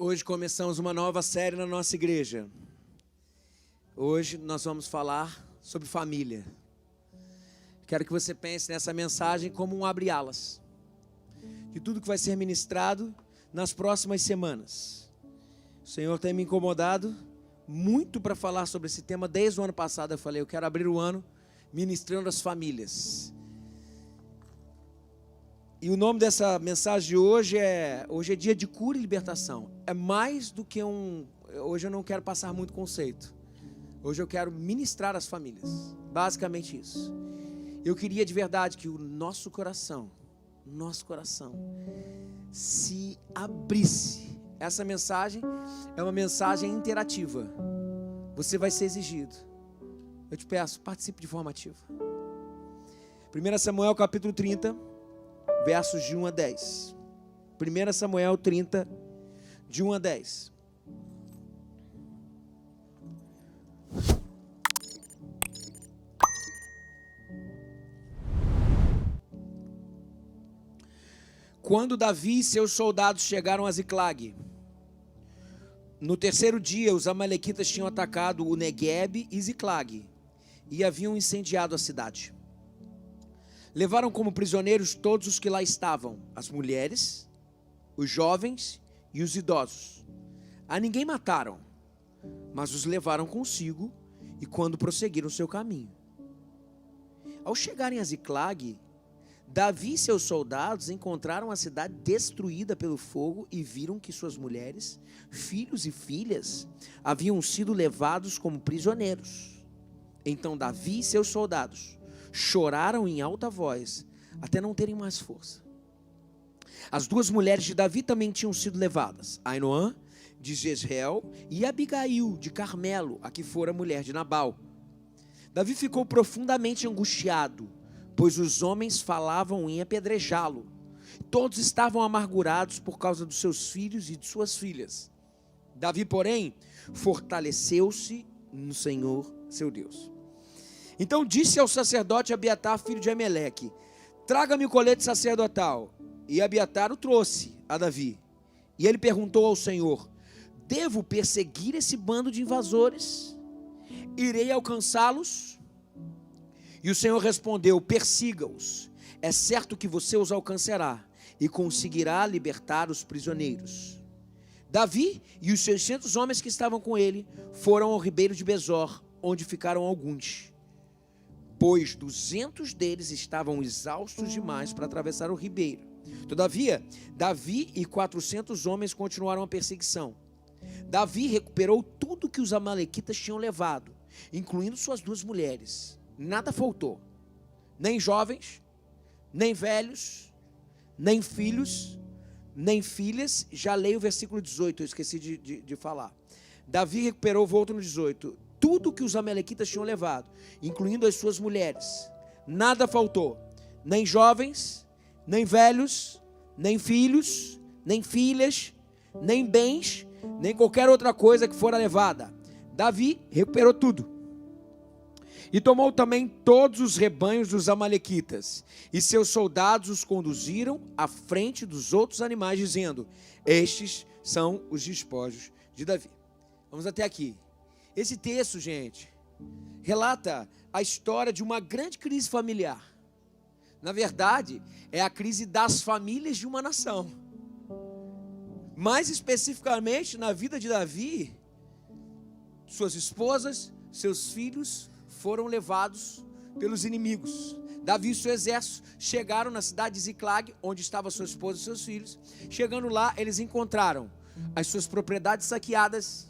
Hoje começamos uma nova série na nossa igreja. Hoje nós vamos falar sobre família. Quero que você pense nessa mensagem como um abre-alas de tudo que vai ser ministrado nas próximas semanas. O Senhor tem me incomodado muito para falar sobre esse tema. Desde o ano passado eu falei, eu quero abrir o ano ministrando as famílias. E o nome dessa mensagem de hoje é dia de cura e libertação. É mais do que hoje eu não quero passar muito conceito. Hoje eu quero ministrar as famílias. Basicamente isso. Eu queria de verdade que o nosso coração se abrisse. Essa mensagem é uma mensagem interativa. Você vai ser exigido. Eu te peço, participe de forma ativa. 1 Samuel capítulo 30. Versos de 1 a 10. 1 Samuel 30, de 1 a 10. Quando Davi e seus soldados chegaram a Ziclag, no terceiro dia os amalequitas tinham atacado o Neguebe e Ziclag e haviam incendiado a cidade. Levaram como prisioneiros todos os que lá estavam, as mulheres, os jovens e os idosos. A ninguém mataram, mas os levaram consigo e quando prosseguiram seu caminho. Ao chegarem a Ziclag, Davi e seus soldados encontraram a cidade destruída pelo fogo e viram que suas mulheres, filhos e filhas haviam sido levados como prisioneiros. Então Davi e seus soldados choraram em alta voz, até não terem mais força. As duas mulheres de Davi também tinham sido levadas, Ainoã, de Jezreel, e Abigail, de Carmelo, a que fora mulher de Nabal. Davi ficou profundamente angustiado, pois os homens falavam em apedrejá-lo. Todos estavam amargurados por causa dos seus filhos e de suas filhas. Davi, porém, fortaleceu-se no Senhor, seu Deus. Então disse ao sacerdote Abiatar, filho de Ameleque: traga-me o colete sacerdotal. E Abiatar o trouxe a Davi. E ele perguntou ao Senhor: devo perseguir esse bando de invasores? Irei alcançá-los? E o Senhor respondeu: persiga-os. É certo que você os alcançará e conseguirá libertar os prisioneiros. Davi e os 600 homens que estavam com ele foram ao ribeiro de Besor, onde ficaram alguns, pois 200 deles estavam exaustos demais para atravessar o ribeiro. Todavia, Davi e 400 homens continuaram a perseguição. Davi recuperou tudo que os amalequitas tinham levado, incluindo suas duas mulheres. Nada faltou, nem jovens, nem velhos, nem filhos, nem filhas. Já leio o versículo 18, eu esqueci de falar. Davi recuperou, volto no 18, tudo que os amalequitas tinham levado, incluindo as suas mulheres. Nada faltou, nem jovens, nem velhos, nem filhos, nem filhas, nem bens, nem qualquer outra coisa que fora levada. Davi recuperou tudo. E tomou também todos os rebanhos dos amalequitas, e seus soldados os conduziram à frente dos outros animais, dizendo: estes são os despojos de Davi. Vamos até aqui. Esse texto, gente, relata a história de uma grande crise familiar. Na verdade, é a crise das famílias de uma nação. Mais especificamente, na vida de Davi, suas esposas, seus filhos foram levados pelos inimigos. Davi e seu exército chegaram na cidade de Ziclag, onde estava sua esposa e seus filhos. Chegando lá, eles encontraram as suas propriedades saqueadas,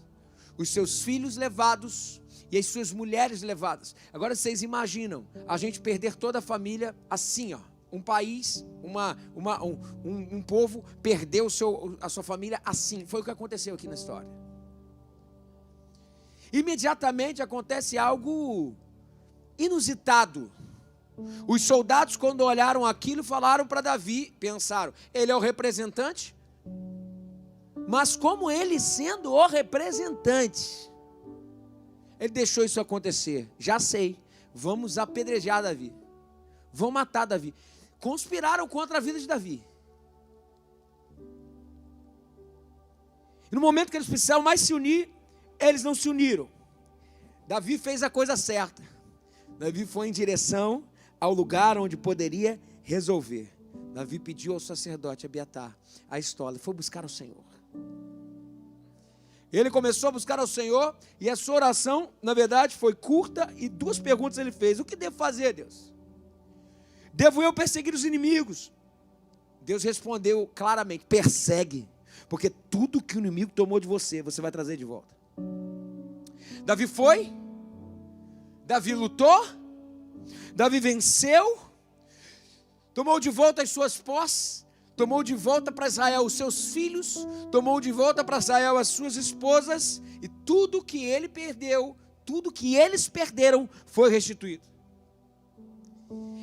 os seus filhos levados e as suas mulheres levadas. Agora vocês imaginam a gente perder toda a família assim, ó. Um país, um povo perdeu a sua família assim. Foi o que aconteceu aqui na história. Imediatamente acontece algo inusitado. Os soldados, quando olharam aquilo, falaram para Davi, pensaram: ele é o representante? Mas como ele sendo o representante, ele deixou isso acontecer. Já sei, vamos apedrejar Davi, vão matar Davi. Conspiraram contra a vida de Davi. E no momento que eles precisavam mais se unir, eles não se uniram. Davi fez a coisa certa. Davi foi em direção ao lugar onde poderia resolver. Davi pediu ao sacerdote Abiatar a estola, foi buscar ao Senhor. Ele começou a buscar ao Senhor, e a sua oração, na verdade, foi curta, e 2 perguntas ele fez: o que devo fazer, Deus? Devo eu perseguir os inimigos? Deus respondeu claramente: persegue, porque tudo que o inimigo tomou de você, você vai trazer de volta. Davi foi, Davi lutou, Davi venceu, tomou de volta as suas posses, tomou de volta para Israel os seus filhos, tomou de volta para Israel as suas esposas, e tudo que ele perdeu, tudo que eles perderam, foi restituído.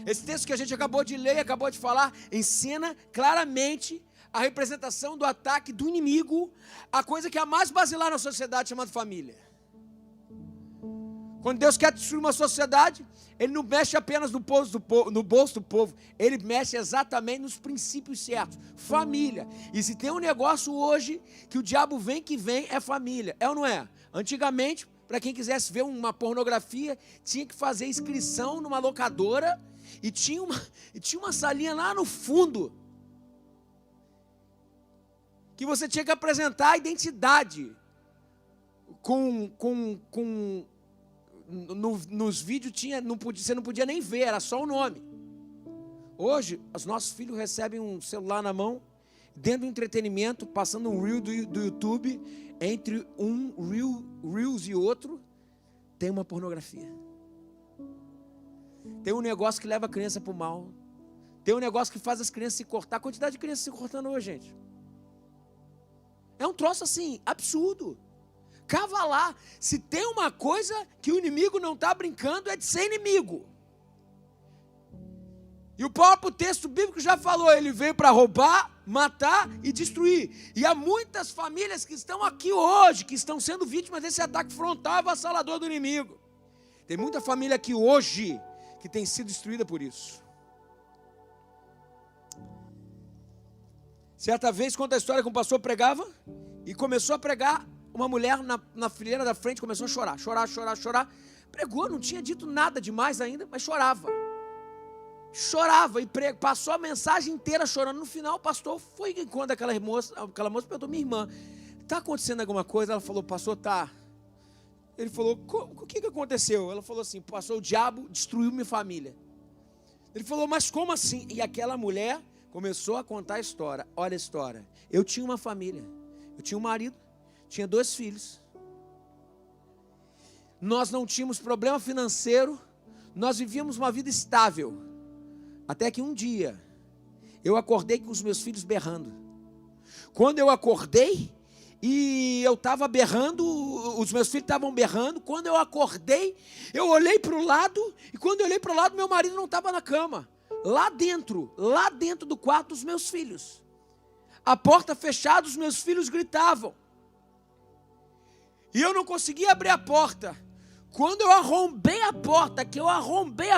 Esse texto que a gente acabou de ler, acabou de falar, ensina claramente a representação do ataque do inimigo, a coisa que é a mais basilar na sociedade, chamada família. Quando Deus quer destruir uma sociedade, Ele não mexe apenas no bolso do povo, Ele mexe exatamente nos princípios certos. Família. E se tem um negócio hoje que o diabo vem que vem, é família. É ou não é? Antigamente, para quem quisesse ver uma pornografia, tinha que fazer inscrição numa locadora e tinha uma salinha lá no fundo que você tinha que apresentar a identidade nos vídeos você não podia nem ver, era só o nome. Hoje, os nossos filhos recebem um celular na mão, dentro do entretenimento, passando um reel do YouTube, entre um Reels e outro, tem uma pornografia. Tem um negócio que leva a criança para o mal. Tem um negócio que faz as crianças se cortar. A quantidade de crianças se cortando hoje, gente. É um troço assim, absurdo. Cava lá. Se tem uma coisa que o inimigo não está brincando, é de ser inimigo. E o próprio texto bíblico já falou, ele veio para roubar, matar e destruir. E há muitas famílias que estão aqui hoje, que estão sendo vítimas desse ataque frontal e avassalador do inimigo. Tem muita família aqui hoje que tem sido destruída por isso. Certa vez, conta a história que um pastor pregava, e começou a pregar, uma mulher na fileira da frente começou a chorar. Pregou, não tinha dito nada demais ainda, mas chorava e passou a mensagem inteira chorando. No final o pastor foi enquanto aquela moça perguntou: minha irmã, está acontecendo alguma coisa? Ela falou: pastor, tá. Ele falou: o que aconteceu? Ela falou assim: pastor, o diabo destruiu minha família. Ele falou: mas como assim? E aquela mulher começou a contar a história. Olha a história: eu tinha uma família, eu tinha um marido, tinha 2 filhos, nós não tínhamos problema financeiro, nós vivíamos uma vida estável. Até que um dia, eu acordei com os meus filhos berrando. Quando eu acordei, e eu estava berrando, os meus filhos estavam berrando. Quando eu acordei, eu olhei para o lado, e quando eu olhei para o lado, meu marido não estava na cama. Lá dentro do quarto dos meus filhos. A porta fechada, os meus filhos gritavam. E eu não conseguia abrir a porta. Quando eu arrombei a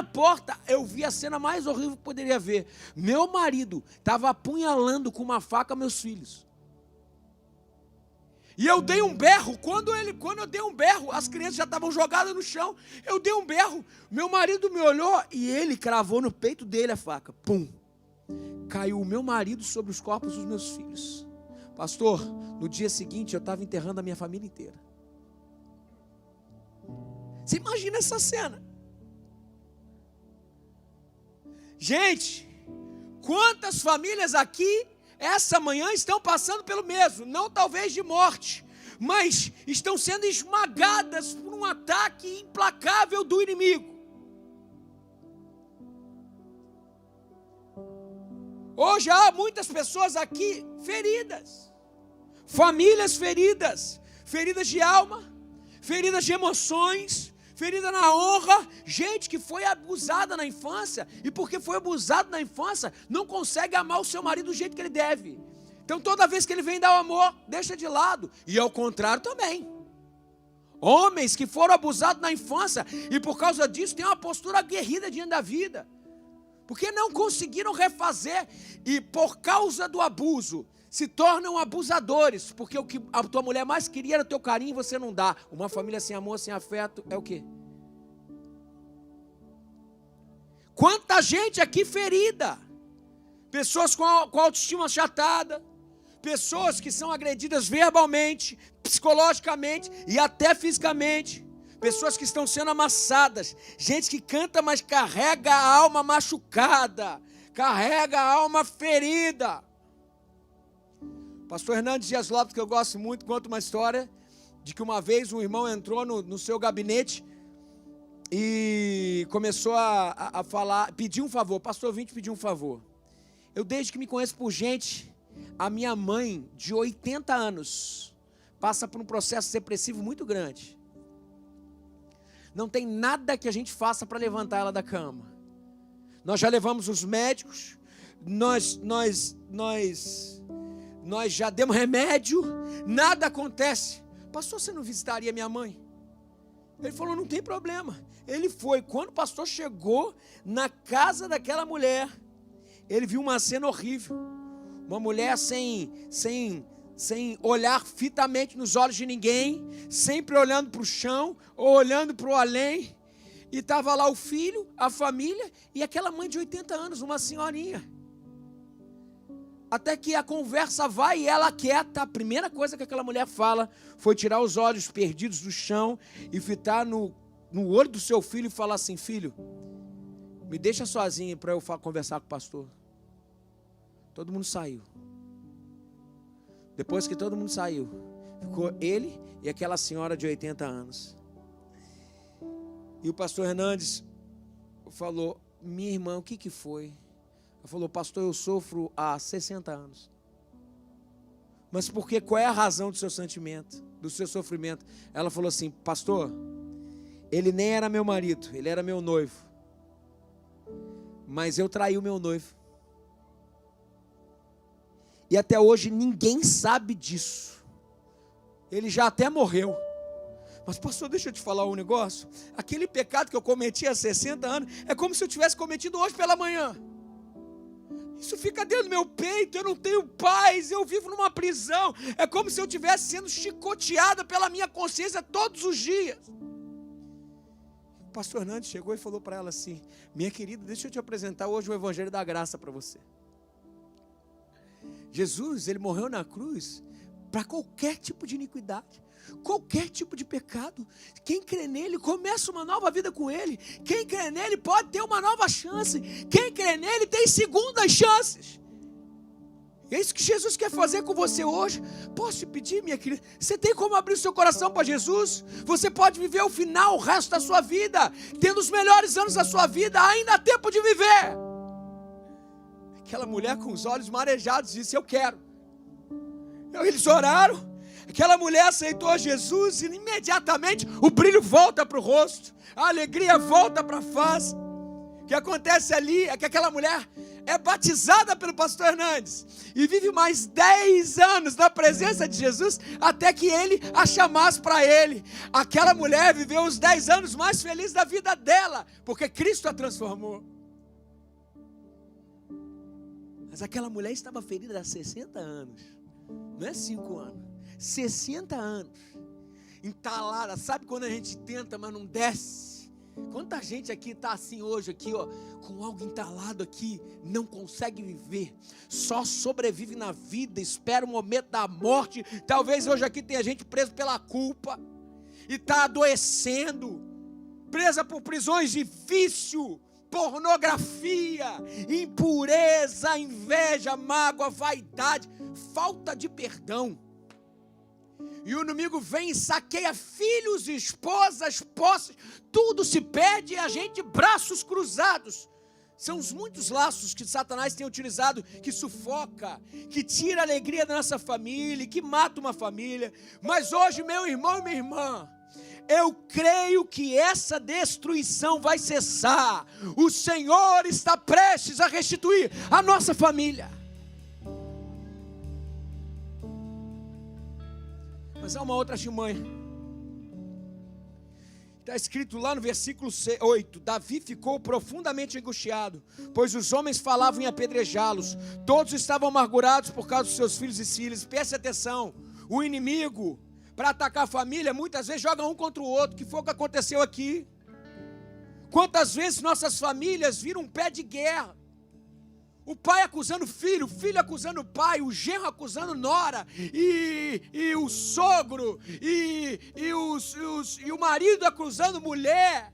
porta, eu vi a cena mais horrível que poderia ver. Meu marido estava apunhalando com uma faca meus filhos. E eu dei um berro. Quando eu dei um berro, as crianças já estavam jogadas no chão. Eu dei um berro. Meu marido me olhou e ele cravou no peito dele a faca. Pum! Caiu o meu marido sobre os corpos dos meus filhos. Pastor, no dia seguinte eu estava enterrando a minha família inteira. Você imagina essa cena? Gente, quantas famílias aqui essa manhã estão passando pelo mesmo, não talvez de morte, mas estão sendo esmagadas por um ataque implacável do inimigo. Hoje há muitas pessoas aqui feridas, famílias feridas, feridas de alma, feridas de emoções, ferida na honra, gente que foi abusada na infância, e porque foi abusado na infância, não consegue amar o seu marido do jeito que ele deve. Então toda vez que ele vem dar o amor, deixa de lado. E ao contrário também. Homens que foram abusados na infância, e por causa disso têm uma postura aguerrida diante da vida, porque não conseguiram refazer, e por causa do abuso, se tornam abusadores, porque o que a tua mulher mais queria era o teu carinho e você não dá. Uma família sem amor, sem afeto, é o quê? Quanta gente aqui ferida, pessoas com a autoestima achatada, pessoas que são agredidas verbalmente, psicologicamente e até fisicamente, pessoas que estão sendo amassadas, gente que canta, mas carrega a alma machucada, carrega a alma ferida. Pastor Hernandes Dias Lopes, que eu gosto muito, conta uma história de que uma vez um irmão entrou no seu gabinete e começou a falar, pedir um favor. Pastor, eu vim te pedir um favor. Eu, desde que me conheço por gente, a minha mãe, de 80 anos, passa por um processo depressivo muito grande. Não tem nada que a gente faça para levantar ela da cama. Nós já levamos os médicos, nós já demos remédio, nada acontece. Pastor, você não visitaria minha mãe? Ele falou, não tem problema. Ele foi. Quando o pastor chegou na casa daquela mulher, ele viu uma cena horrível. Uma mulher sem olhar fitamente nos olhos de ninguém, sempre olhando para o chão ou olhando para o além. E estava lá o filho, a família e aquela mãe de 80 anos, uma senhorinha. Até que a conversa vai e ela quieta. A primeira coisa que aquela mulher fala foi tirar os olhos perdidos do chão e fitar no olho do seu filho e falar assim, filho, me deixa sozinho para eu conversar com o pastor. Todo mundo saiu. Depois que todo mundo saiu, ficou ele e aquela senhora de 80 anos. E o pastor Hernandes falou, minha irmã, o que foi? Ela falou, pastor, eu sofro há 60 anos. Mas por quê? Qual é a razão do seu sentimento, do seu sofrimento? Ela falou assim, pastor, ele nem era meu marido, ele era meu noivo. Mas eu traí o meu noivo. E até hoje ninguém sabe disso. Ele já até morreu. Mas pastor, deixa eu te falar um negócio. Aquele pecado que eu cometi há 60 anos é como se eu tivesse cometido hoje pela manhã. Isso fica dentro do meu peito, eu não tenho paz, eu vivo numa prisão. É como se eu estivesse sendo chicoteada pela minha consciência todos os dias. O pastor Hernandes chegou e falou para ela assim, minha querida, deixa eu te apresentar hoje o Evangelho da Graça para você. Jesus, ele morreu na cruz para qualquer tipo de iniquidade, qualquer tipo de pecado. Quem crê nele começa uma nova vida com ele. Quem crê nele pode ter uma nova chance. Quem crê nele tem segundas chances. É isso que Jesus quer fazer com você hoje. Posso te pedir, minha querida? Você tem como abrir o seu coração para Jesus? Você pode viver o final, o resto da sua vida, tendo os melhores anos da sua vida, ainda há tempo de viver. Aquela mulher com os olhos marejados disse, eu quero. Eles oraram. Aquela mulher aceitou Jesus e imediatamente o brilho volta para o rosto, a alegria volta para a face. O que acontece ali é que aquela mulher é batizada pelo pastor Hernandes e vive mais 10 anos na presença de Jesus até que ele a chamasse para ele. Aquela mulher viveu os 10 anos mais felizes da vida dela, porque Cristo a transformou. Mas aquela mulher estava ferida há 60 anos, não é 5 anos, 60 anos, entalada. Sabe quando a gente tenta, mas não desce? Quanta gente aqui está assim hoje, aqui, ó, com algo entalado aqui, não consegue viver, só sobrevive na vida, espera o momento da morte. Talvez hoje aqui tenha gente presa pela culpa, e está adoecendo, presa por prisões de vício, pornografia, impureza, inveja, mágoa, vaidade, falta de perdão. E o inimigo vem e saqueia filhos, esposas, posses, tudo se perde e a gente braços cruzados. São os muitos laços que Satanás tem utilizado, que sufoca, que tira a alegria da nossa família, que mata uma família. Mas hoje, meu irmão e minha irmã, eu creio que essa destruição vai cessar. O Senhor está prestes a restituir a nossa família. Mas há uma outra testemunha Está escrito lá no versículo 8: Davi ficou profundamente angustiado, pois os homens falavam em apedrejá-los. Todos estavam amargurados por causa dos seus filhos e filhas. Preste atenção, o inimigo, para atacar a família, muitas vezes joga um contra o outro, que foi o que aconteceu aqui. Quantas vezes nossas famílias viram um pé de guerra? O pai acusando o filho acusando o pai, o genro acusando nora, e o sogro, e o marido acusando mulher,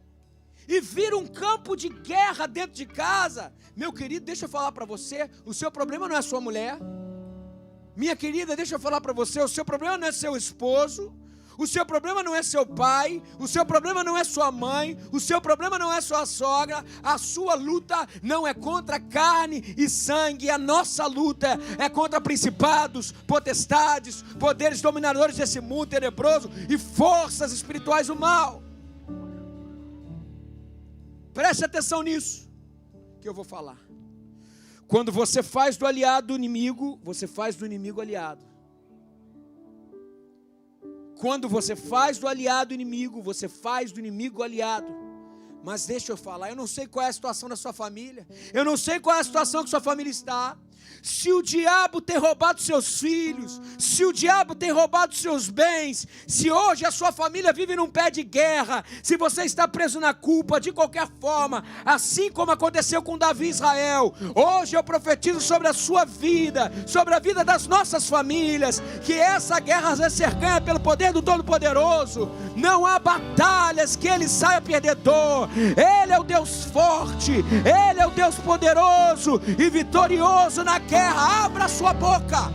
e vira um campo de guerra dentro de casa. Meu querido, deixa eu falar para você, o seu problema não é sua mulher. Minha querida, deixa eu falar para você, o seu problema não é seu esposo. O seu problema não é seu pai, o seu problema não é sua mãe, o seu problema não é sua sogra. A sua luta não é contra carne e sangue, a nossa luta é contra principados, potestades, poderes dominadores desse mundo tenebroso e forças espirituais do mal. Preste atenção nisso que eu vou falar. Quando você faz do aliado inimigo, você faz do inimigo aliado. Quando você faz do aliado inimigo, você faz do inimigo aliado. Mas deixa eu falar, eu não sei qual é a situação da sua família, eu não sei qual é a situação que sua família está. Se o diabo tem roubado seus filhos, se o diabo tem roubado seus bens, se hoje a sua família vive num pé de guerra, se você está preso na culpa de qualquer forma, assim como aconteceu com Davi e Israel, hoje eu profetizo sobre a sua vida, sobre a vida das nossas famílias, que essa guerra vai ser ganha pelo poder do Todo-Poderoso. Não há batalhas que ele saia perdedor. Ele é o Deus forte, Ele é o Deus poderoso e vitorioso na guerra. Abra sua boca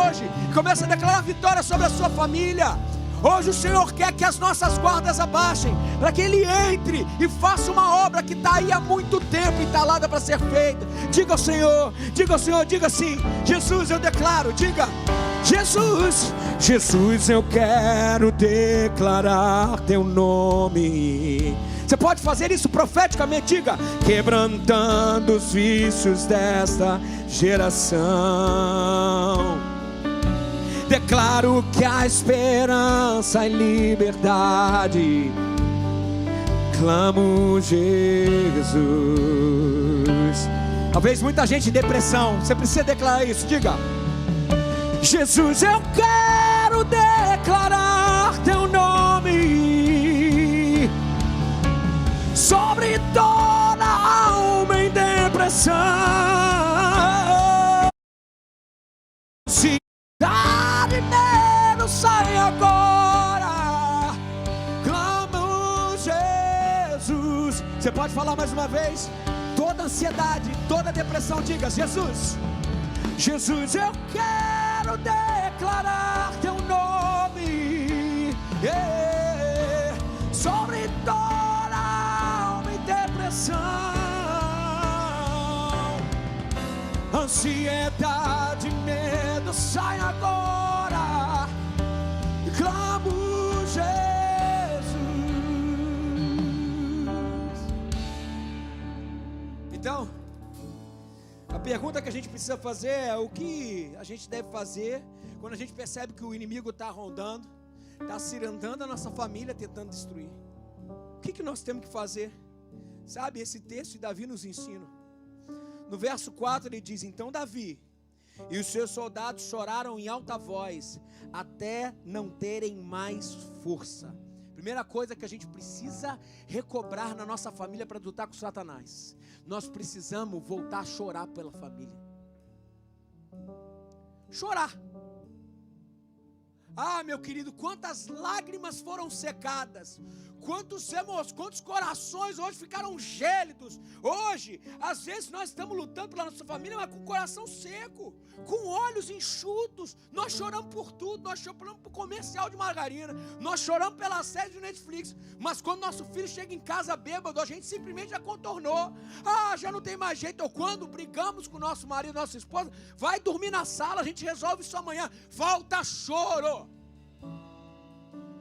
hoje, comece a declarar vitória sobre a sua família. Hoje o Senhor quer que as nossas guardas abaixem, para que Ele entre e faça uma obra que está aí há muito tempo entalada para ser feita. Diga ao Senhor, diga assim: Jesus, eu declaro, diga: Jesus, Jesus, eu quero declarar Teu nome. Você pode fazer isso profeticamente, diga: quebrantando os vícios desta geração. Declaro que há esperança e liberdade. Clamo Jesus. Talvez muita gente em depressão, você precisa declarar isso, diga: Jesus, eu quero declarar Teu nome sobre toda alma em depressão. Ansiedade e medo, sai agora. Clamo Jesus. Você pode falar mais uma vez? Toda ansiedade, toda depressão, diga: Jesus, Jesus, eu quero declarar Teu nome, sobre toda alma em depressão. Ansiedade, medo, sai agora. Clamo Jesus. Então, a pergunta que a gente precisa fazer é: o que a gente deve fazer quando a gente percebe que o inimigo está rondando, está cirandando a nossa família, tentando destruir? O que nós temos que fazer? Sabe, esse texto de Davi nos ensina. No verso 4 ele diz: então Davi e os seus soldados choraram em alta voz, até não terem mais força. Primeira coisa que a gente precisa recobrar na nossa família para lutar com Satanás: nós precisamos voltar a chorar pela família. Chorar. Ah, meu querido, quantas lágrimas foram secadas, quantos corações hoje ficaram gélidos. Hoje, às vezes nós estamos lutando pela nossa família, mas com o coração seco, com olhos enxutos. Nós choramos por tudo, nós choramos por comercial de margarina, nós choramos pela série de Netflix, mas quando nosso filho chega em casa bêbado, a gente simplesmente já contornou. Ah, já não tem mais jeito. Ou quando brigamos com nosso marido, nossa esposa, vai dormir na sala, a gente resolve isso amanhã. Falta choro.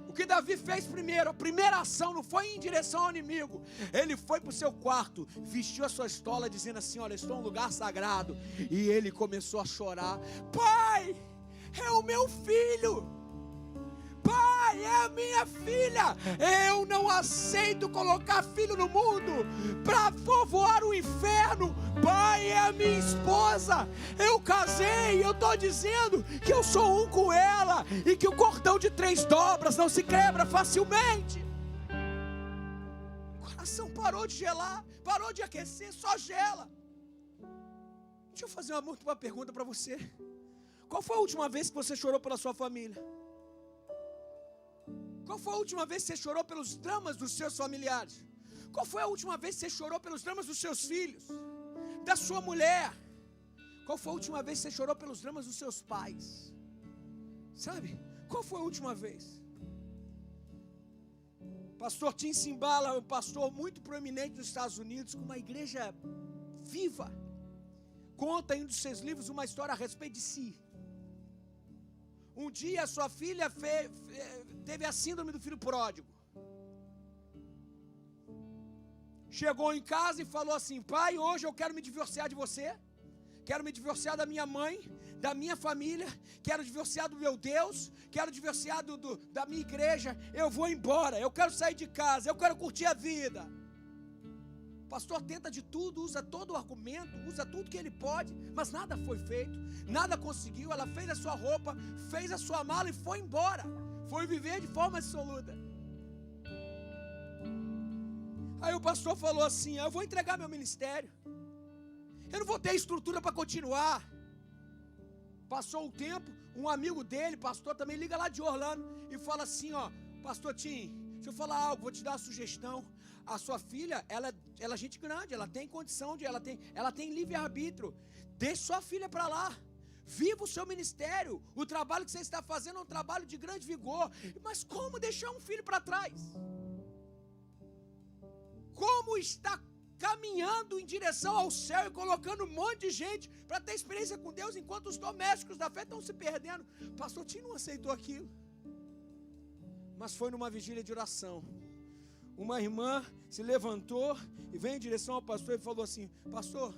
O que Davi fez primeiro, a primeira ação não foi em direção ao inimigo. Ele foi para o seu quarto, vestiu a sua estola, dizendo assim: olha, estou em um lugar sagrado. E ele começou a chorar: Pai, é o meu filho. Pai, é a minha filha. Eu não aceito colocar filho no mundo para povoar o inferno. Pai, é a minha esposa, eu casei, eu estou dizendo que eu sou um com ela, e que o cordão de 3 dobras não se quebra facilmente. O coração parou de gelar, parou de aquecer, só gela. Deixa eu fazer uma pergunta para você. Qual foi a última vez que você chorou pela sua família? Qual foi a última vez que você chorou pelos dramas dos seus familiares? Qual foi a última vez que você chorou pelos dramas dos seus filhos? Da sua mulher? Qual foi a última vez que você chorou pelos dramas dos seus pais? Sabe? Qual foi a última vez? Pastor Tim Simbala é um pastor muito proeminente nos Estados Unidos, com uma igreja viva. Conta em um dos seus livros uma história a respeito de si. Um dia a sua filha teve a síndrome do filho pródigo. Chegou em casa e falou assim: pai, hoje eu quero me divorciar de você, quero me divorciar da minha mãe, da minha família, quero divorciar do meu Deus, quero divorciar da minha igreja, eu vou embora, eu quero sair de casa, eu quero curtir a vida. O pastor tenta de tudo, usa todo o argumento, usa tudo que ele pode, mas nada foi feito, nada conseguiu. Ela fez a sua roupa, fez a sua mala e foi embora, foi viver de forma absoluta. Aí o pastor falou assim: eu vou entregar meu ministério, eu não vou ter estrutura para continuar. Passou o tempo, um amigo dele, pastor, também liga lá de Orlando e fala assim: ó, pastor Tim, deixa eu falar algo, vou te dar uma sugestão. A sua filha, ela é gente grande, ela tem condição ela tem livre-arbítrio. Deixe sua filha para lá, viva o seu ministério. O trabalho que você está fazendo é um trabalho de grande vigor. Mas como deixar um filho para trás? Como está caminhando em direção ao céu e colocando um monte de gente para ter experiência com Deus, enquanto os domésticos da fé estão se perdendo? Pastor Tim não aceitou aquilo. Mas foi numa vigília de oração. Uma irmã se levantou e veio em direção ao pastor e falou assim: pastor,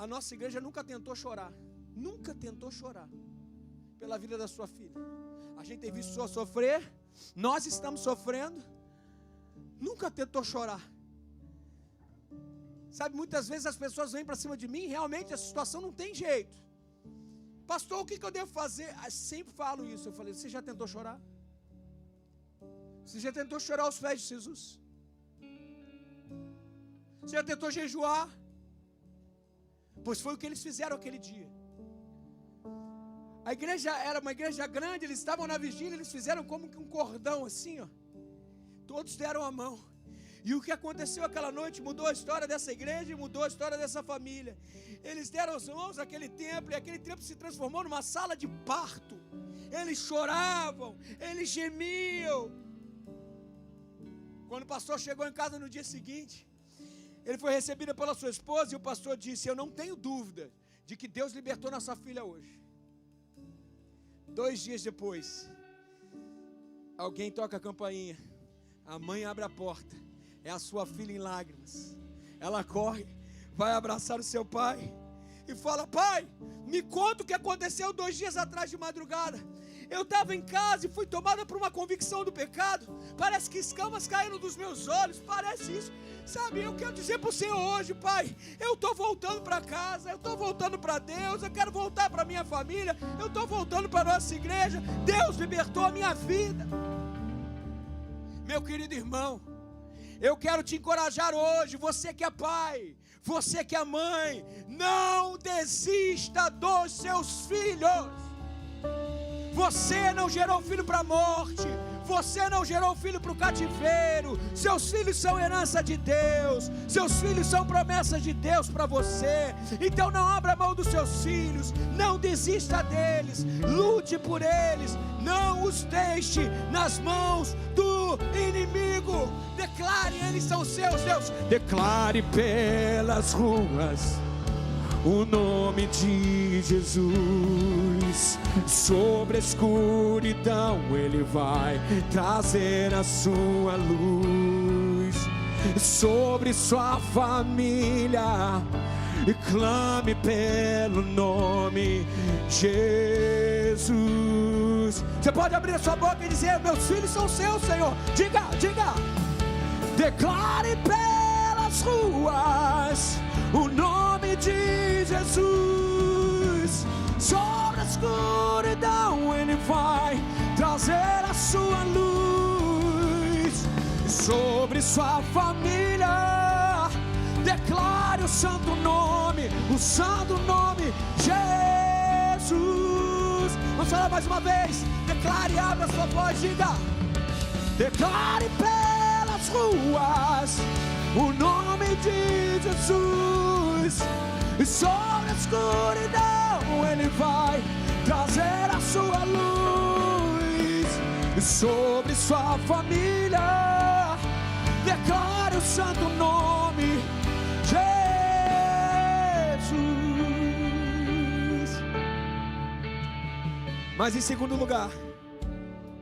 a nossa igreja nunca tentou chorar pela vida da sua filha. A gente tem visto só sofrer, nós estamos sofrendo, nunca tentou chorar. Sabe, muitas vezes as pessoas vêm para cima de mim, realmente a situação não tem jeito. Pastor, o que eu devo fazer? Eu sempre falo isso. Eu falei: você já tentou chorar? Você já tentou chorar aos pés de Jesus? Você já tentou jejuar? Pois foi o que eles fizeram aquele dia. A igreja era uma igreja grande, eles estavam na vigília, eles fizeram como que um cordão assim, ó. Todos deram a mão. E o que aconteceu aquela noite mudou a história dessa igreja e mudou a história dessa família. Eles deram as mãos àquele templo, e aquele templo se transformou numa sala de parto. Eles choravam, eles gemiam. Quando o pastor chegou em casa no dia seguinte, ele foi recebido pela sua esposa, e o pastor disse: eu não tenho dúvida de que Deus libertou nossa filha hoje. 2 dias depois, alguém toca a campainha, a mãe abre a porta, é a sua filha em lágrimas. Ela corre, vai abraçar o seu pai e fala: pai, me conta o que aconteceu 2 dias atrás de madrugada. Eu estava em casa e fui tomada por uma convicção do pecado. Parece que escamas caíram dos meus olhos, parece isso. Sabe, eu quero dizer para o Senhor hoje, pai, eu estou voltando para casa, eu estou voltando para Deus, eu quero voltar para minha família, eu estou voltando para a nossa igreja. Deus libertou a minha vida. Meu querido irmão, eu quero te encorajar hoje, você que é pai, você que é mãe, não desista dos seus filhos. Você não gerou filho para a morte, você não gerou filho para o cativeiro. Seus filhos são herança de Deus, seus filhos são promessas de Deus para você. Então não abra mão dos seus filhos, não desista deles, lute por eles, não os deixe nas mãos do inimigo. Declare, eles são seus, Deus. Declare pelas ruas o nome de Jesus. Sobre a escuridão Ele vai trazer a sua luz. Sobre sua família, e clame pelo nome Jesus. Jesus. Você pode abrir a sua boca e dizer: meus filhos são seus, Senhor. Diga, diga. Declare pelas ruas o nome de Jesus. Sobre a escuridão Ele vai trazer a sua luz. Sobre sua família, declare o santo nome Jesus. Vamos falar mais uma vez. Declare, abra a sua voz, diga. Declare pelas ruas o nome de Jesus. E sobre a escuridão Ele vai trazer a sua luz. E sobre sua família, declare o santo nome Jesus. Mas em segundo lugar,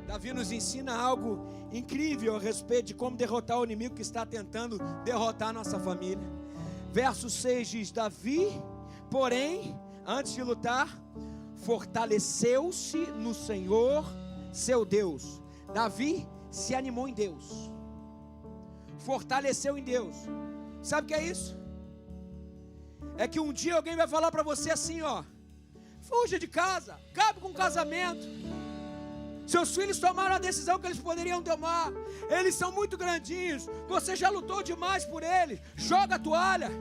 Davi nos ensina algo incrível a respeito de como derrotar o inimigo que está tentando derrotar a nossa família. Verso 6 diz: Davi, porém, antes de lutar, fortaleceu-se no Senhor, seu Deus. Davi se animou em Deus, fortaleceu em Deus. Sabe o que é isso? É que um dia alguém vai falar para você assim, ó: fuja de casa, acabe com o casamento. Seus filhos tomaram a decisão que eles poderiam tomar. Eles são muito grandinhos. Você já lutou demais por eles. Joga a toalha.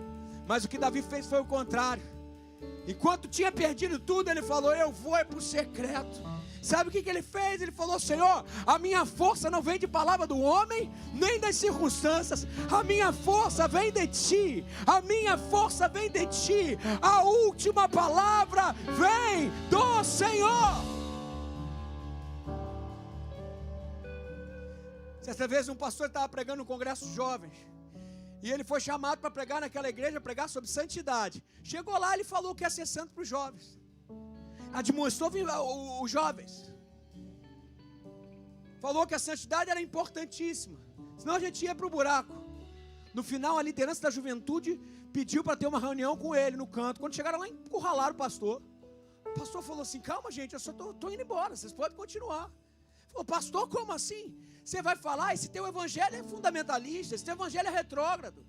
Mas o que Davi fez foi o contrário. Enquanto tinha perdido tudo, ele falou: eu vou para o secreto. Sabe o que ele fez? Ele falou: Senhor, a minha força não vem de palavra do homem, nem das circunstâncias. A minha força vem de ti. A minha força vem de ti. A última palavra vem do Senhor. Certa vez um pastor estava pregando no congresso de jovens, e ele foi chamado para pregar naquela igreja, pregar sobre santidade. Chegou lá, ele falou que ia ser santo para os jovens, admoestou os jovens, falou que a santidade era importantíssima, senão a gente ia para o buraco. No final, a liderança da juventude pediu para ter uma reunião com ele no canto. Quando chegaram lá, encurralaram o pastor falou assim: calma, gente, eu só estou indo embora, vocês podem continuar. Falou: pastor, como assim? Você vai falar, esse teu evangelho é fundamentalista, esse teu evangelho é retrógrado.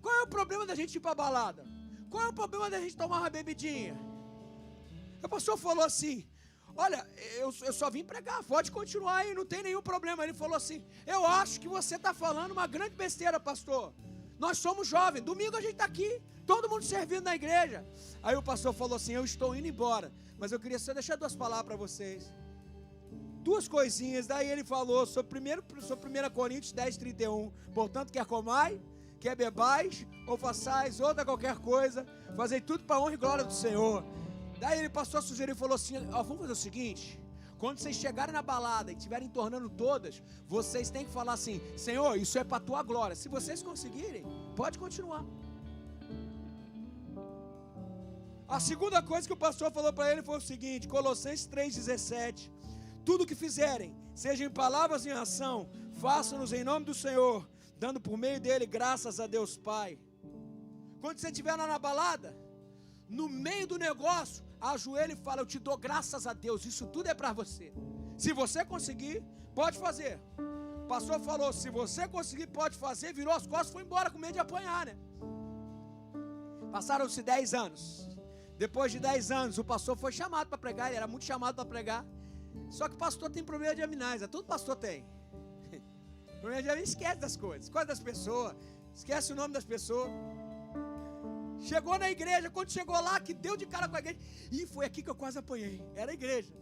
Qual é o problema da gente ir para a balada? Qual é o problema da gente tomar uma bebidinha? O pastor falou assim: olha, eu só vim pregar, pode continuar aí, não tem nenhum problema. Ele falou assim: eu acho que você está falando uma grande besteira, pastor. Nós somos jovens, domingo a gente está aqui, todo mundo servindo na igreja. Aí o pastor falou assim: eu estou indo embora, mas eu queria só deixar duas palavras para vocês. Duas coisinhas. Daí ele falou sobre 1 Coríntios 10:31. Portanto, quer comais, quer bebais, ou façais outra qualquer coisa, fazei tudo para a honra e glória do Senhor. Daí ele passou a sugerir e falou assim: ó, vamos fazer o seguinte, quando vocês chegarem na balada e estiverem tornando todas, vocês têm que falar assim: Senhor, isso é para a tua glória. Se vocês conseguirem, pode continuar. A segunda coisa que o pastor falou para ele foi o seguinte: Colossenses 3:17. Tudo que fizerem, seja em palavras ou em ação, façam-nos em nome do Senhor, dando por meio dele graças a Deus Pai. Quando você estiver lá na balada, no meio do negócio, ajoelha e fala: eu te dou graças a Deus, isso tudo é para você. Se você conseguir, pode fazer. O pastor falou: se você conseguir, pode fazer. Virou as costas e foi embora com medo de apanhar, né? Passaram-se 10 anos. Depois de 10 anos, o pastor foi chamado para pregar. Ele era muito chamado para pregar. Só que o pastor tem problema de amnésia. Todo pastor tem. Problema de amnésia, esquece das coisas, esquece das pessoas, esquece o nome das pessoas. Chegou na igreja, quando chegou lá, que deu de cara com a igreja, e foi aqui que eu quase apanhei. Era a igreja.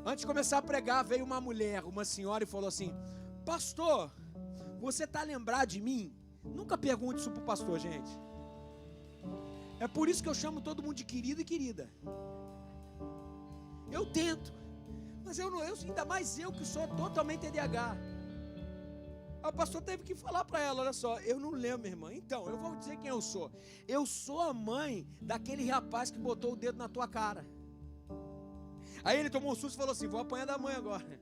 Antes de começar a pregar, veio uma mulher, uma senhora, e falou assim: pastor, você está lembrado de mim? Nunca pergunte isso para o pastor, gente. É por isso que eu chamo todo mundo de querido e querida. Eu tento, mas ainda mais eu que sou totalmente TDAH. O pastor teve que falar para ela: olha só, eu não lembro, minha irmã. Então, eu vou dizer quem eu sou. Eu sou a mãe daquele rapaz que botou o dedo na tua cara. Aí ele tomou um susto e falou assim: vou apanhar da mãe agora.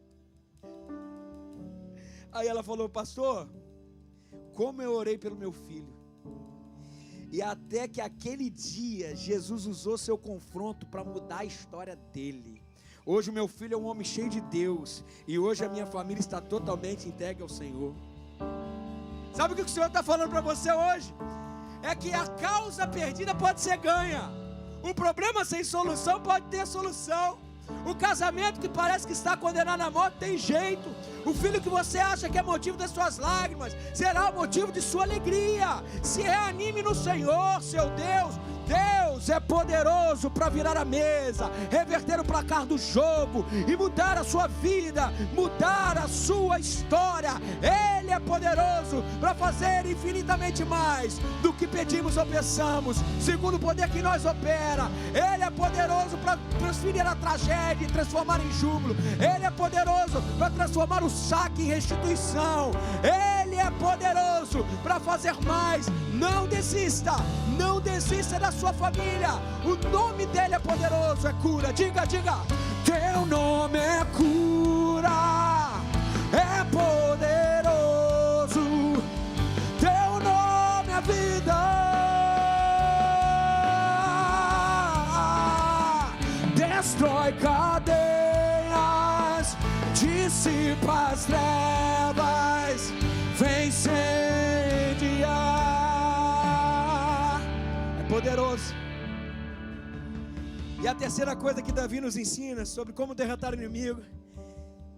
Aí ela falou: pastor, como eu orei pelo meu filho. E até que aquele dia, Jesus usou seu confronto para mudar a história dele. Hoje o meu filho é um homem cheio de Deus. E hoje a minha família está totalmente entregue ao Senhor. Sabe o que o Senhor está falando para você hoje? É que a causa perdida pode ser ganha. O problema sem solução pode ter solução. O casamento que parece que está condenado à morte tem jeito. O filho que você acha que é motivo das suas lágrimas será o motivo de sua alegria. Se reanime no Senhor, seu Deus. Deus é poderoso para virar a mesa, reverter o placar do jogo e mudar a sua vida, mudar a sua história. Ele é poderoso para fazer infinitamente mais do que pedimos ou pensamos, segundo o poder que nós opera. Ele é poderoso para transferir a tragédia e transformar em júbilo. Ele é poderoso para transformar o saque em restituição. Ele é poderoso para fazer mais. Não desista, não desista da sua família. O nome dele é poderoso, é cura. Diga, diga. Teu nome é cura, é poderoso. Teu nome é vida. Destrói cadeias, dissipa as trevas, vem incendiar. É poderoso. E a terceira coisa que Davi nos ensina sobre como derrotar o inimigo,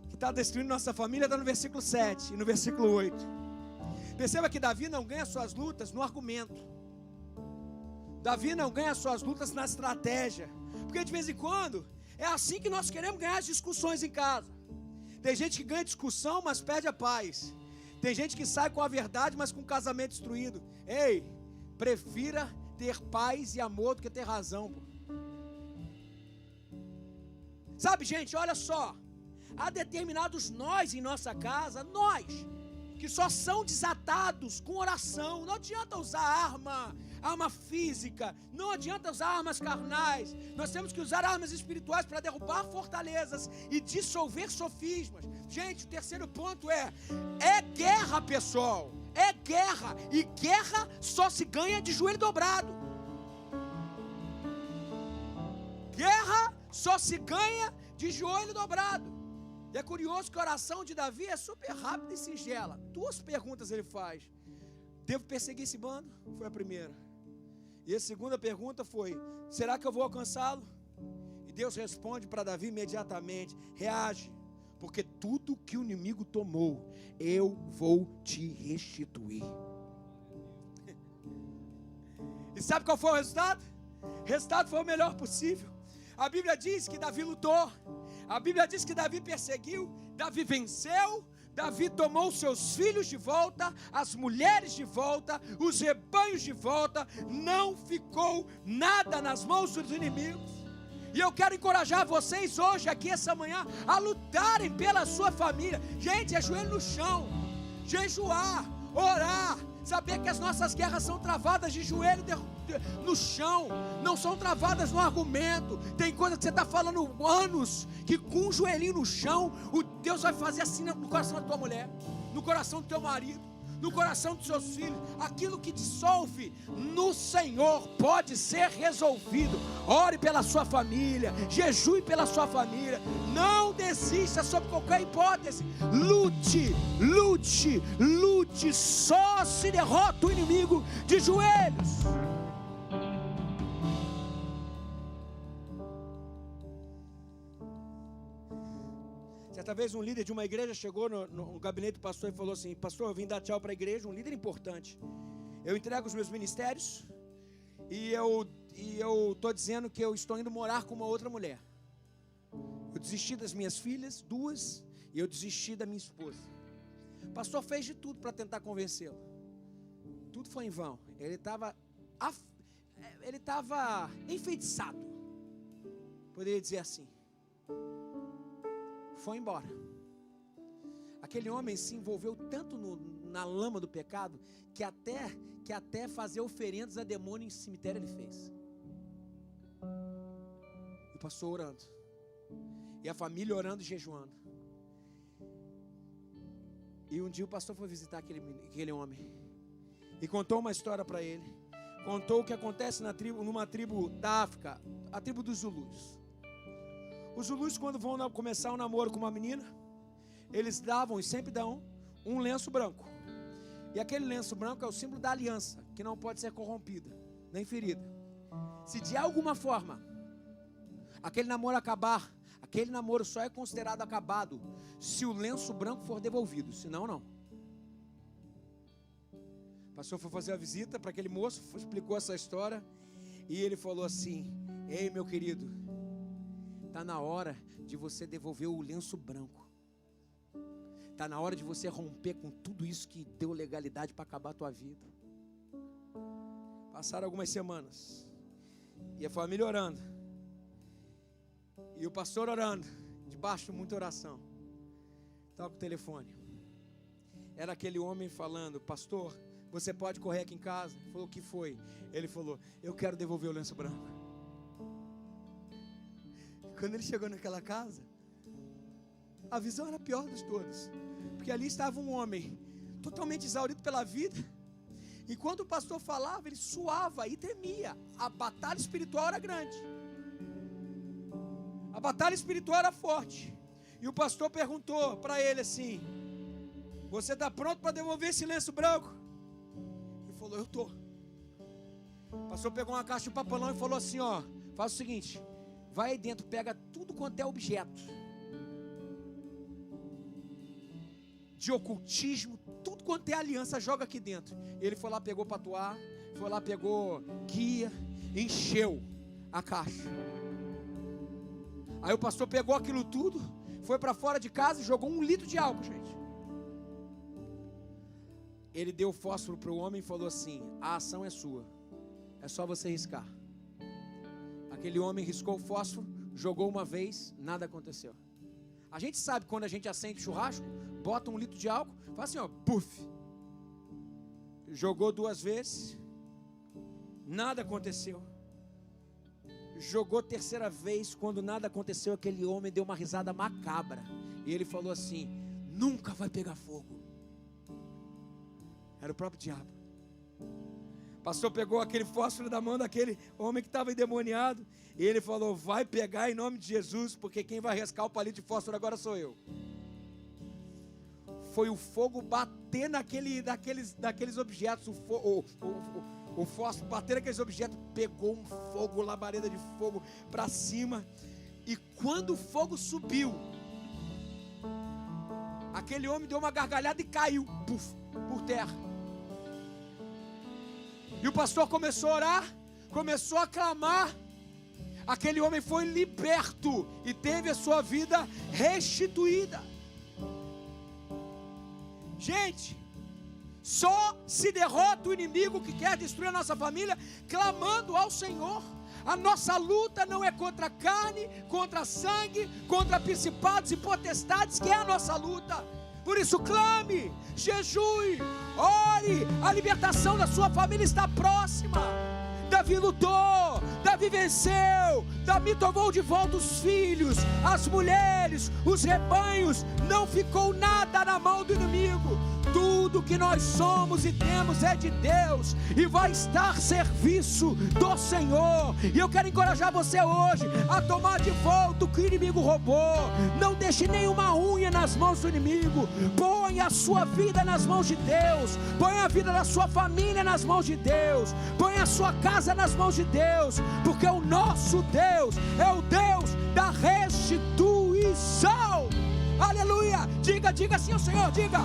que está destruindo nossa família, está no versículo 7 e no versículo 8. Perceba que Davi não ganha suas lutas no argumento. Davi não ganha suas lutas na estratégia. Porque de vez em quando é assim que nós queremos ganhar as discussões em casa. Tem gente que ganha discussão, mas perde a paz. Tem gente que sai com a verdade, mas com o casamento destruído. Ei, prefira ter paz e amor do que ter razão, pô. Sabe, gente, olha só. Há determinados nós em nossa casa, nós, que só são desatados com oração. Não adianta usar arma física, não adianta usar armas carnais. Nós temos que usar armas espirituais para derrubar fortalezas e dissolver sofismas. Gente, o terceiro ponto é guerra, pessoal. É guerra, e guerra só se ganha de joelho dobrado. Guerra só se ganha de joelho dobrado. E é curioso que a oração de Davi é super rápida e singela. 2 perguntas ele faz. Devo perseguir esse bando? Foi a primeira. E a segunda pergunta foi: será que eu vou alcançá-lo? E Deus responde para Davi imediatamente: reage, porque tudo que o inimigo tomou, eu vou te restituir. E sabe qual foi o resultado? O resultado foi o melhor possível. A Bíblia diz que Davi lutou. A Bíblia diz que Davi perseguiu, Davi venceu, Davi tomou os seus filhos de volta, as mulheres de volta, os rebanhos de volta, não ficou nada nas mãos dos inimigos. E eu quero encorajar vocês hoje, aqui essa manhã, a lutarem pela sua família. Gente, é joelho no chão, jejuar, orar, saber que as nossas guerras são travadas de joelho no chão, não são travadas no argumento. Tem coisa que você está falando anos, que com um joelhinho no chão, o Deus vai fazer assim no coração da tua mulher, no coração do teu marido, no coração dos seus filhos. Aquilo que dissolve no Senhor pode ser resolvido. Ore pela sua família, jejue pela sua família, não desista sob qualquer hipótese. Lute, lute, lute. Só se derrota o inimigo de joelhos. Certa vez um líder de uma igreja chegou no gabinete do pastor e falou assim: pastor, eu vim dar tchau para a igreja, um líder importante. Eu entrego os meus ministérios e eu estou dizendo que eu estou indo morar com uma outra mulher. Eu desisti das minhas filhas, 2, e eu desisti da minha esposa. O pastor fez de tudo para tentar convencê-lo. Tudo foi em vão. Ele estava enfeitiçado, poderia dizer assim. Foi embora. Aquele homem se envolveu tanto na lama do pecado que até fazer oferendas a demônio em cemitério ele fez. E passou orando, e a família orando e jejuando. E um dia o pastor foi visitar aquele homem e contou uma história para ele. Contou o que acontece numa tribo da África, a tribo dos Zulus. Os Zulus, quando vão começar um namoro com uma menina, eles davam e sempre dão um lenço branco. E aquele lenço branco é o símbolo da aliança, que não pode ser corrompida, nem ferida. Se de alguma forma aquele namoro acabar, aquele namoro só é considerado acabado se o lenço branco for devolvido, senão não. O pastor foi fazer a visita para aquele moço, explicou essa história, e ele falou assim: ei, meu querido, está na hora de você devolver o lenço branco. Está na hora de você romper com tudo isso que deu legalidade para acabar a tua vida. Passaram algumas semanas, e a família orando, e o pastor orando, debaixo de muita oração. Toca o telefone. Era aquele homem falando: pastor, você pode correr aqui em casa? Ele falou: o que foi? Ele falou: eu quero devolver o lenço branco. Quando ele chegou naquela casa, a visão era a pior dos todos, porque ali estava um homem totalmente exaurido pela vida, e quando o pastor falava, ele suava e tremia. A batalha espiritual era grande, a batalha espiritual era forte. E o pastor perguntou para ele assim: você está pronto para devolver esse lenço branco? Ele falou: eu estou. O pastor pegou uma caixa de papelão e falou assim: ó, faz o seguinte, vai aí dentro, pega tudo quanto é objeto de ocultismo, tudo quanto é aliança, joga aqui dentro. Ele foi lá, pegou patuá, foi lá, pegou guia, encheu a caixa. Aí o pastor pegou aquilo tudo, foi para fora de casa e jogou 1 litro de álcool, gente. Ele deu fósforo para o homem e falou assim: a ação é sua, é só você riscar. Aquele homem riscou o fósforo, jogou uma vez, nada aconteceu. A gente sabe quando a gente acende churrasco, bota 1 litro de álcool, faz assim, ó, puf. Jogou 2 vezes, nada aconteceu. Jogou 3ª vez, quando nada aconteceu, aquele homem deu uma risada macabra. E ele falou assim: nunca vai pegar fogo. Era o próprio diabo. O pastor pegou aquele fósforo da mão daquele homem que estava endemoniado, e ele falou: vai pegar em nome de Jesus, porque quem vai riscar o palito de fósforo agora sou eu. Foi o fogo bater daqueles objetos, o fósforo bater naqueles objetos, pegou um fogo, labareda de fogo para cima, e quando o fogo subiu, aquele homem deu uma gargalhada e caiu, puf, por terra. E o pastor começou a orar, começou a clamar. Aquele homem foi liberto e teve a sua vida restituída. Gente, só se derrota o inimigo que quer destruir a nossa família clamando ao Senhor. A nossa luta não é contra a carne, contra sangue, contra principados e potestades, que é a nossa luta. Por isso clame, jejue, ore. A libertação da sua família está próxima. Davi lutou, Davi venceu, Davi tomou de volta os filhos, as mulheres, os rebanhos. Não ficou nada na mão do inimigo. Tudo que nós somos e temos é de Deus, e vai estar a serviço do Senhor. E eu quero encorajar você hoje a tomar de volta o que o inimigo roubou. Não deixe nenhuma unha nas mãos do inimigo. Põe a sua vida nas mãos de Deus. Põe a vida da sua família nas mãos de Deus. Põe a sua casa nas mãos de Deus, porque o nosso Deus é o Deus da restituição. Aleluia. Diga assim ao Senhor, diga: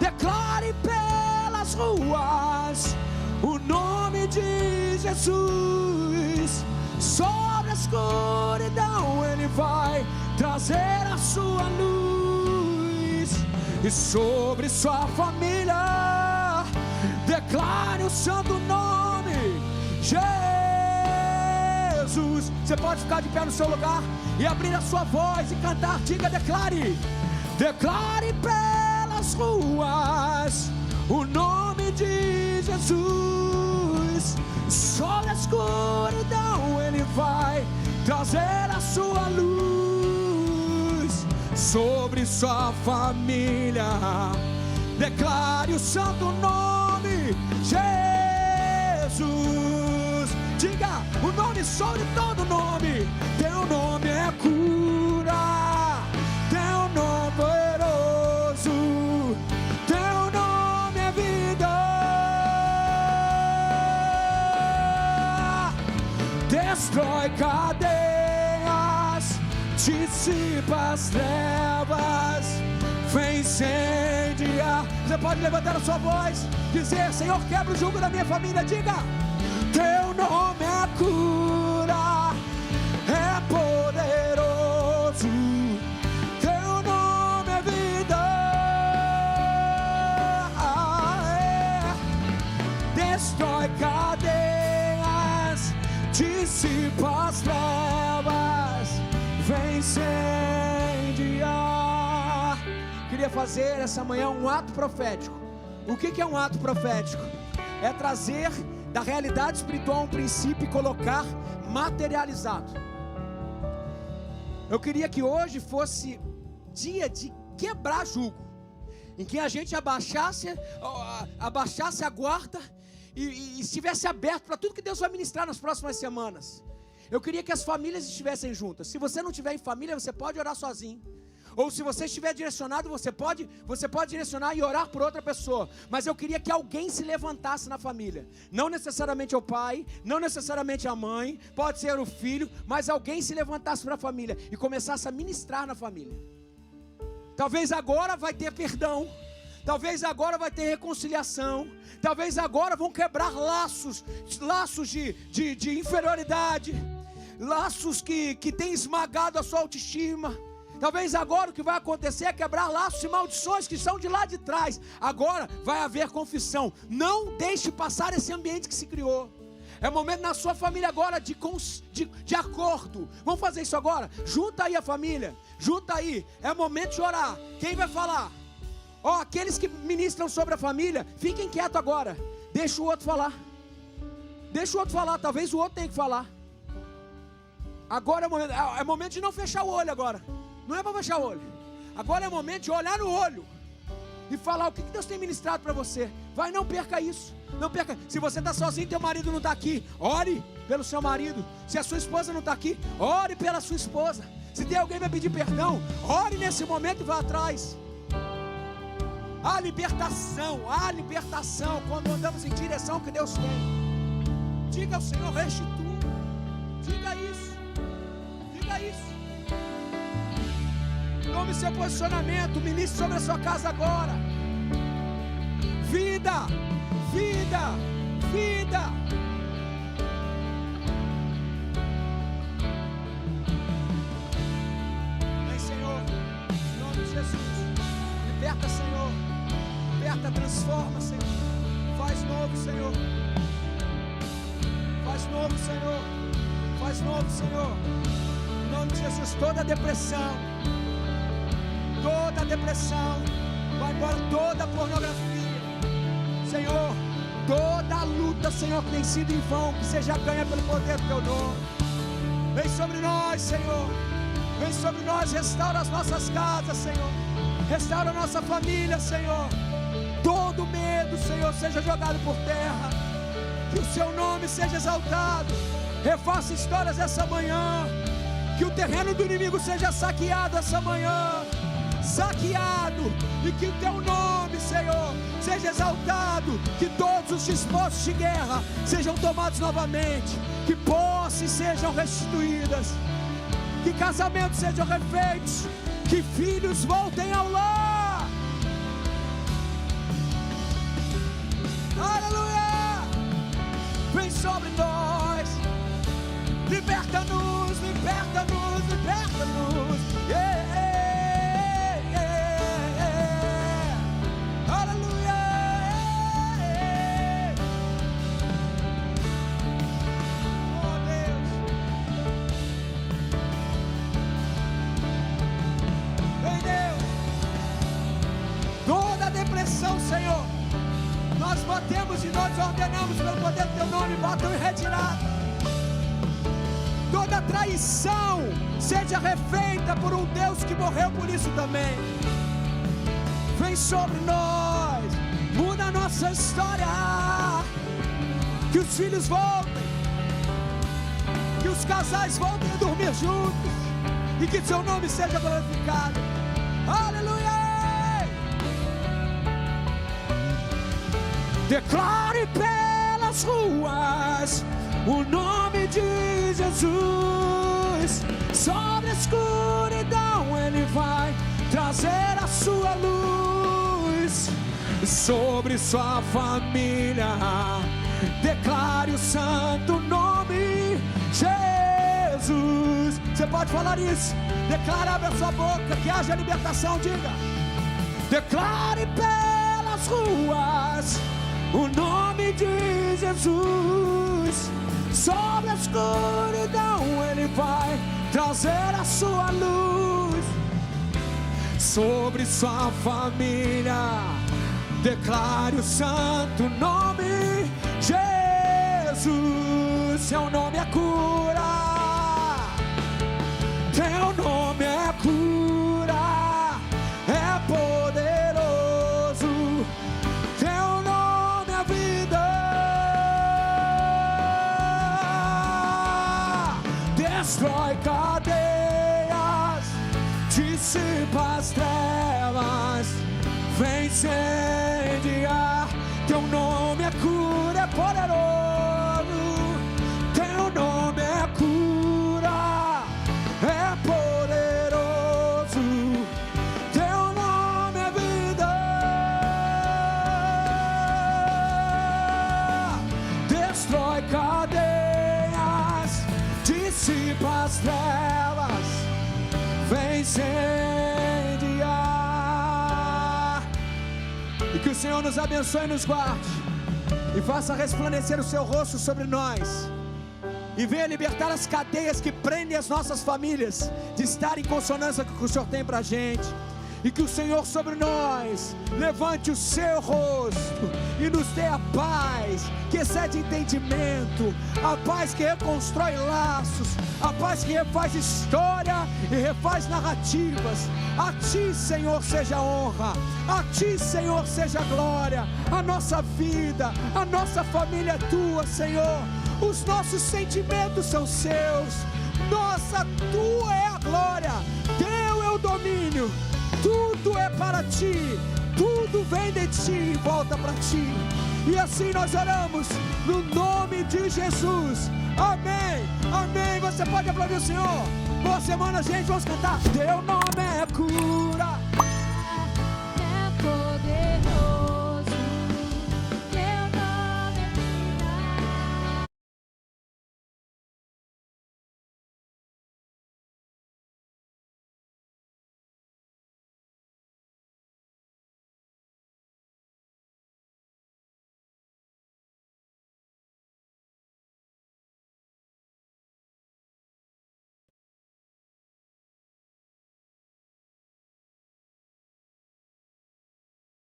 declare pelas ruas o nome de Jesus. Sobre a escuridão Ele vai trazer a sua luz. E sobre sua família declare o santo nome Jesus. Você pode ficar de pé no seu lugar e abrir a sua voz e cantar. Diga: declare, declare pelas ruas o nome de Jesus. Sobre a escuridão Ele vai trazer a sua luz. Sobre sua família declare o santo nome Jesus. Diga o nome sobre todo nome. Teu nome é cura. dissipa as trevas, vem incendiar. Você pode levantar a sua voz, dizer: Senhor, quebra o jugo da minha família. Diga: teu nome é cura, é poderoso, teu nome é vida, destrói cadeias, dissipa as trevas, vem incendiar. Queria fazer essa manhã um ato profético. O que é um ato profético? É trazer da realidade espiritual um princípio e colocar materializado. Eu queria que hoje fosse dia de quebrar jugo, em que a gente abaixasse a guarda e estivesse aberto para tudo que Deus vai ministrar nas próximas semanas. Eu queria que as famílias estivessem juntas. Se você não estiver em família, você pode orar sozinho. Ou se você estiver direcionado, você pode direcionar e orar por outra pessoa. Mas eu queria que alguém se levantasse na família. Não necessariamente o pai, não necessariamente a mãe, pode ser o filho, mas alguém se levantasse para a família e começasse a ministrar na família. Talvez agora vai ter perdão, talvez agora vai ter reconciliação, talvez agora vão quebrar laços de inferioridade, laços que têm esmagado a sua autoestima. Talvez agora o que vai acontecer é quebrar laços e maldições que são de lá de trás. Agora vai haver confissão. Não deixe passar esse ambiente que se criou. É momento na sua família agora de acordo. Vamos fazer isso agora? Junta aí a família. Junta aí. É momento de orar. Quem vai falar? Aqueles que ministram sobre a família, fiquem quietos agora. Deixa o outro falar. Deixa o outro falar. Talvez o outro tenha que falar. Agora é momento de não fechar o olho agora. Não é para fechar o olho. Agora é momento de olhar no olho e falar o que Deus tem ministrado para você. Vai, não perca isso. Não perca. Se você está sozinho e teu marido não está aqui, ore pelo seu marido. Se a sua esposa não está aqui, ore pela sua esposa. Se tem alguém que vai pedir perdão, ore nesse momento e vá atrás. Há libertação quando andamos em direção ao que Deus tem. Diga ao Senhor: restitua. Diga isso. Diga isso. Tome seu posicionamento, ministre sobre a sua casa agora. Vida, vida, vida. Vem, Senhor, em nome de Jesus. Liberta, Senhor. Liberta, transforma, Senhor. Faz novo, Senhor. Faz novo, Senhor. Faz novo, Senhor. Em nome de Jesus, toda depressão, vai embora, toda pornografia, Senhor, toda a luta, Senhor, que tem sido em vão, que seja ganha pelo poder do teu nome. Vem sobre nós, Senhor, vem sobre nós, restaura as nossas casas, Senhor, restaura a nossa família, Senhor. Todo medo, Senhor, seja jogado por terra, que o seu nome seja exaltado. Refaça histórias essa manhã, que o terreno do inimigo seja saqueado essa manhã. Saqueado, e que o teu nome, Senhor, seja exaltado, que todos os dispostos de guerra sejam tomados novamente, que posses sejam restituídas, que casamentos sejam refeitos, que filhos voltem ao lar. Aleluia! Vem sobre nós, liberta-nos, liberta-nos, liberta-nos. Yeah. Senhor, nós batemos e nós ordenamos pelo poder do teu nome, batam em retirada. Toda traição seja refeita por um Deus que morreu por isso também. Vem sobre nós, muda a nossa história, que os filhos voltem, que os casais voltem a dormir juntos, e que seu nome seja glorificado. Aleluia! Declare pelas ruas o nome de Jesus. Sobre a escuridão Ele vai trazer a sua luz. Sobre sua família declare o santo nome Jesus. Você pode falar isso? Declare, abre a sua boca, que haja libertação. Diga: declare pelas ruas o nome de Jesus. Sobre a escuridão Ele vai trazer a sua luz. Sobre sua família declare o santo nome Jesus. Seu nome é cura, teu nome é cura, é poderoso, teu nome é vida. Destrói cadeias, dissipa as trevas, vem incendiar. Teu nome é cura, é poderoso, teu nome é cura, é poderoso, teu nome é vida. Destrói cadeias, dissipa as trevas, vem incendiar. E que o Senhor nos abençoe e nos guarde, e faça resplandecer o seu rosto sobre nós, e venha libertar as cadeias que prendem as nossas famílias de estar em consonância com o que o Senhor tem para a gente. E que o Senhor sobre nós levante o seu rosto e nos dê a paz que excede entendimento, a paz que reconstrói laços, a paz que refaz história e refaz narrativas. A Ti, Senhor, seja a honra, a Ti, Senhor, seja a glória. A nossa vida, a nossa família é Tua, Senhor. Os nossos sentimentos são Seus. Nossa, Tua é a glória, Teu é o domínio. Tudo é para Ti, tudo vem de Ti e volta para Ti. E assim nós oramos no nome de Jesus. Amém, amém. Você pode aplaudir o Senhor. Boa semana, gente, vamos cantar. Teu nome é cura.